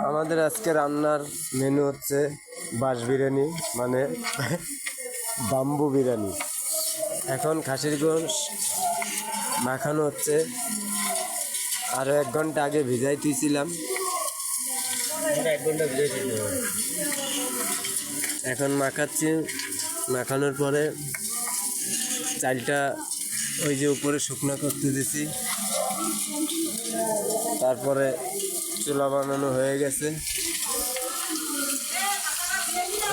আমাদের আজকে রান্নার মেনু হচ্ছে বাঁশ বিরিয়ানি, মানে বাম্বু বিরিয়ানি। এখন খাসির গোশ মাখানো হচ্ছে, আরও 1 ঘন্টা আগে ভিজাই দিয়েছিলাম। এখন মাখাচ্ছি, মাখানোর পরে চালটা ওই যে উপরে শুকনো করতে দিছি। তারপরে চুলা বানানো হয়ে গেছে,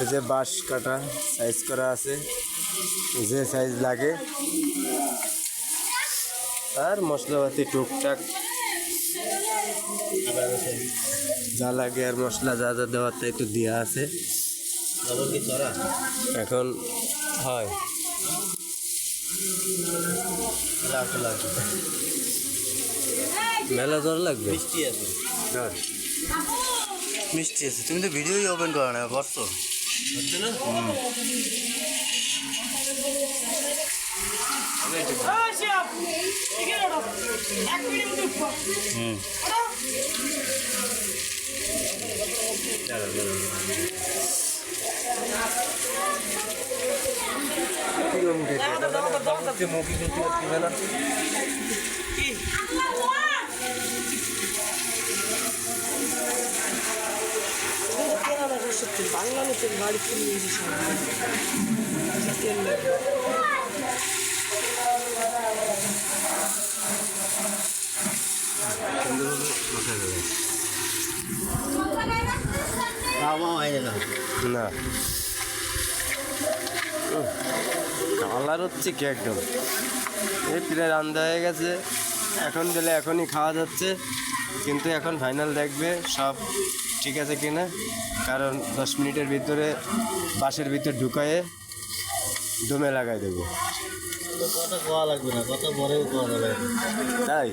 এই যে বাঁশ কাটা সাইজ করা আছে, যে সাইজ লাগে। আর মশলাপাতি টুকটাক যা লাগে, আর মশলা যা যা দেওয়ার তাই তো দেওয়া আছে। এখন হয় মেলা জ্বর লাগবে, মিষ্টি আছে, মিষ্টি আছে। তুমি তো ভিডিওই ওপেন করো না, করছো হচ্ছে না? মুখি করতে পারবে না। বাংলাদেশের বাড়ি কিনে না কালার হচ্ছে কি একদম, এই প্রায় রান্না হয়ে গেছে। এখন গেলে এখনই খাওয়া যাচ্ছে, কিন্তু এখন ফাইনাল দেখবে সব ঠিক আছে কিনা, কারণ 10 মিনিটের ভিতরে বাঁশের ভিতরে ঢুকায়ে দমে লাগাই দেবো। কথা কোয়া লাগবে না, কথা পরেও কোয়া যাবে। তাই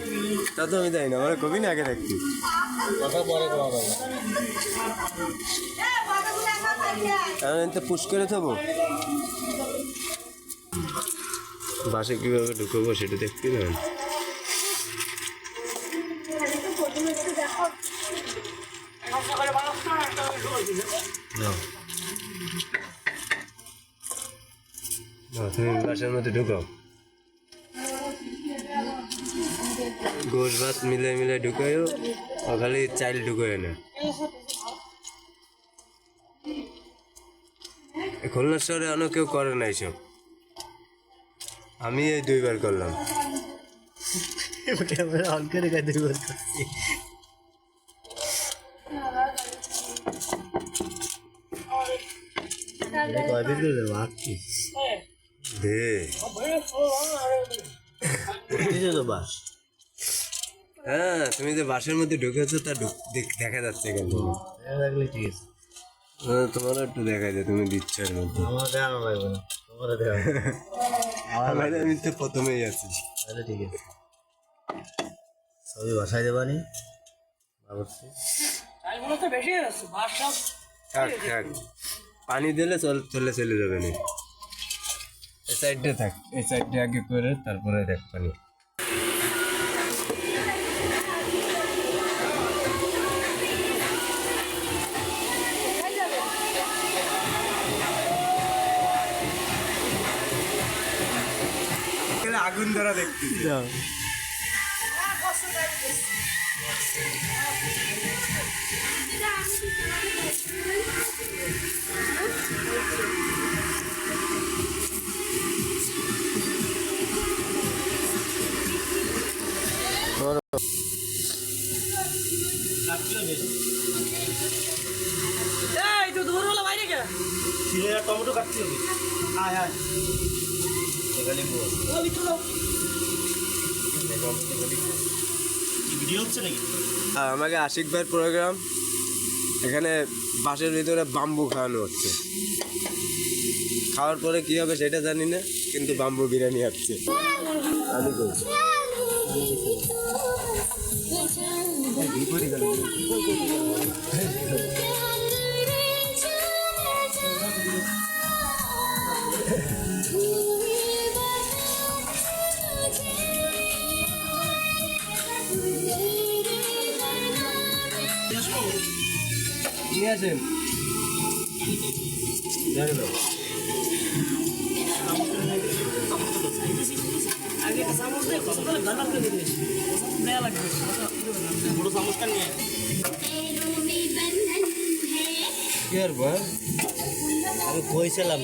তা তো আমি তাই না, মানে কবি না আগে দেখছি, কথা পরে কোয়া যাবে। এখন তো পুশ করে দেবো। বাসে কীভাবে ঢুকবো সেটা দেখতে না। তুমি বাসার মধ্যে ঢুকাও, গোশ ভাত মিলে মিলে ঢুকাইও, খালি চাইল ঢুকাই না। খুলনা শহরে অন্য কেউ করে না এইসব, আমি এই 2 বার করলাম। হ্যাঁ, তুমি যে বাসের মধ্যে ঢুকেছো তা দেখা যাচ্ছে কেন? ঠিক আছে, তোমারও একটু দেখা যায়, তুমি দিচ্ছ এর মধ্যে। আমার দেখানো লাগবে না, তোমার দেওয়া আমি তো প্রথমেই আছি। তাহলে ঠিক আছে, সবই বাসায় দেবানি ভাবছি। থাক থাক, পানি দিলে চলে যাবে না। এই সাইডে থাক, এই সাইডে আগে করে তারপরে দেখ পানি। আগুন ধরা দেখতে টমেটো কাটতে হবে। হ্যাঁ হ্যাঁ, ভিডিও হচ্ছে নাকি? আমাকে আশিক ভাইয়ের প্রোগ্রাম, এখানে বাসের ভিতরে বাম্বু খাওয়ানো হচ্ছে। খাওয়ার পরে কি হবে সেটা জানি না, কিন্তু বাম্বু বিরিয়ানি আসছে। আমি বলছি নিয়ে আসেন দেখে দাও আগে একটা চামচ দিয়ে কত তাহলে গাঁদা করে দিবি দেয়া লাগবে বড় চামচটা নিয়ে কি আর বল আমি কইছিলাম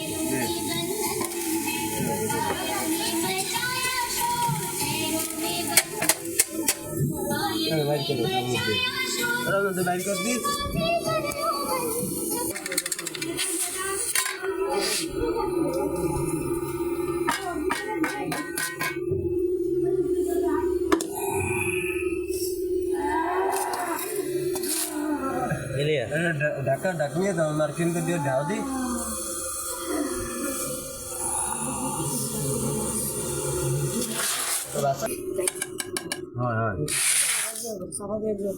বাইর করো ওরা মধ্যে বাইর কর দি এলিয়া ঢাকা ঢাকনিয়ে দাও নারকেল দিয়ে ঢাও দি হয় হয় সাফা দিয়ে